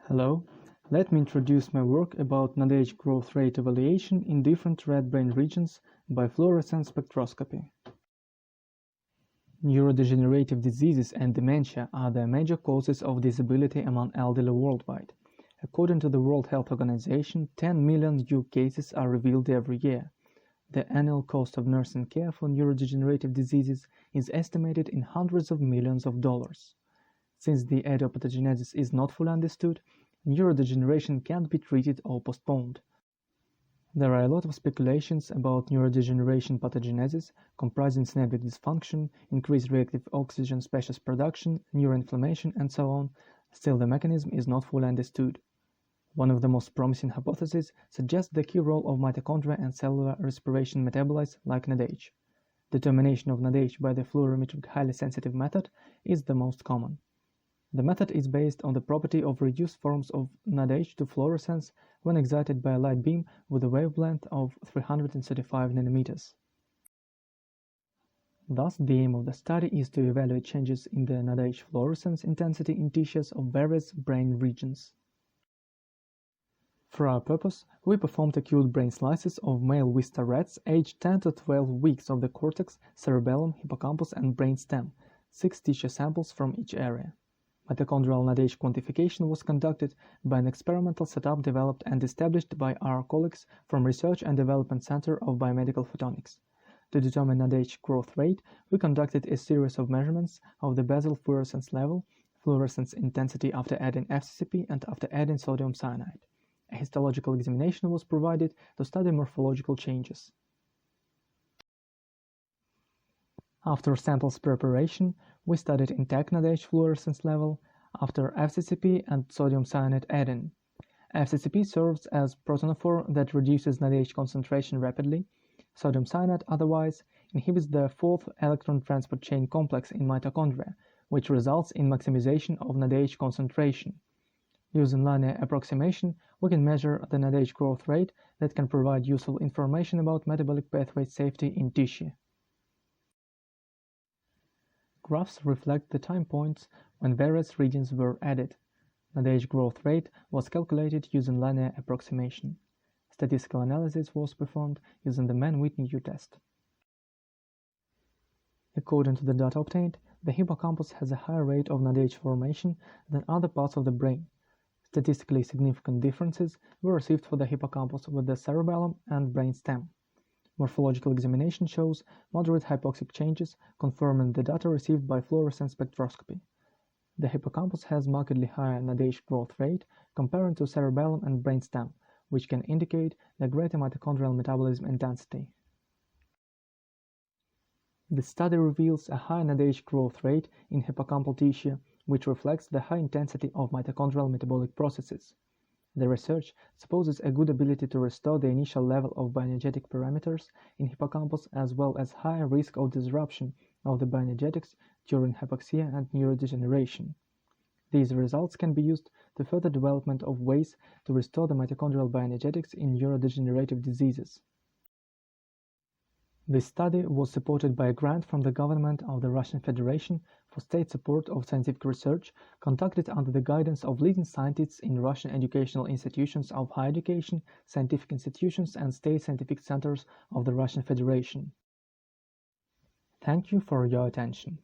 Hello, let me introduce my work about NADH growth rate evaluation in different red brain regions by fluorescence spectroscopy. Neurodegenerative diseases and dementia are the major causes of disability among elderly worldwide. According to the World Health Organization, 10 million new cases are revealed every year. The annual cost of nursing care for neurodegenerative diseases is estimated in hundreds of millions of dollars. Since the etiopathogenesis is not fully understood, neurodegeneration can't be treated or postponed. There are a lot of speculations about neurodegeneration pathogenesis, comprising synaptic dysfunction, increased reactive oxygen species production, neuroinflammation, and so on. Still, the mechanism is not fully understood. One of the most promising hypotheses suggests the key role of mitochondria and cellular respiration metabolites like NADH. Determination of NADH by the fluorimetric highly sensitive method is the most common. The method is based on the property of reduced forms of NADH to fluorescence when excited by a light beam with a wavelength of 335 nanometers. Thus, the aim of the study is to evaluate changes in the NADH fluorescence intensity in tissues of various brain regions. For our purpose, we performed acute brain slices of male Vista rats aged 10 to 12 weeks of the cortex, cerebellum, hippocampus, and brainstem, 6 tissue samples from each area. Mitochondrial NADH quantification was conducted by an experimental setup developed and established by our colleagues from Research and Development Center of Biomedical Photonics. To determine NADH growth rate, we conducted a series of measurements of the basal fluorescence level, fluorescence intensity after adding FCCP and after adding sodium cyanide. A histological examination was provided to study morphological changes. After samples preparation, we studied intact NADH fluorescence level after FCCP and sodium cyanide add-in. FCCP serves as protonophore that reduces NADH concentration rapidly. Sodium cyanide otherwise inhibits the fourth electron transport chain complex in mitochondria, which results in maximization of NADH concentration. Using linear approximation, we can measure the NADH growth rate that can provide useful information about metabolic pathway safety in tissue. Graphs reflect the time points when various regions were added. NADH growth rate was calculated using linear approximation. Statistical analysis was performed using the Mann-Whitney test. According to the data obtained, the hippocampus has a higher rate of NADH formation than other parts of the brain. Statistically significant differences were received for the hippocampus with the cerebellum and brainstem. Morphological examination shows moderate hypoxic changes, confirming the data received by fluorescence spectroscopy. The hippocampus has markedly higher NADH growth rate compared to cerebellum and brainstem, which can indicate the greater mitochondrial metabolism intensity. The study reveals a high NADH growth rate in hippocampal tissue, which reflects the high intensity of mitochondrial metabolic processes. The research supposes a good ability to restore the initial level of bioenergetic parameters in hippocampus as well as higher risk of disruption of the bioenergetics during hypoxia and neurodegeneration. These results can be used to further development of ways to restore the mitochondrial bioenergetics in neurodegenerative diseases. This study was supported by a grant from the government of the Russian Federation for state support of scientific research conducted under the guidance of leading scientists in Russian educational institutions of higher education, scientific institutions, and state scientific centers of the Russian Federation. Thank you for your attention.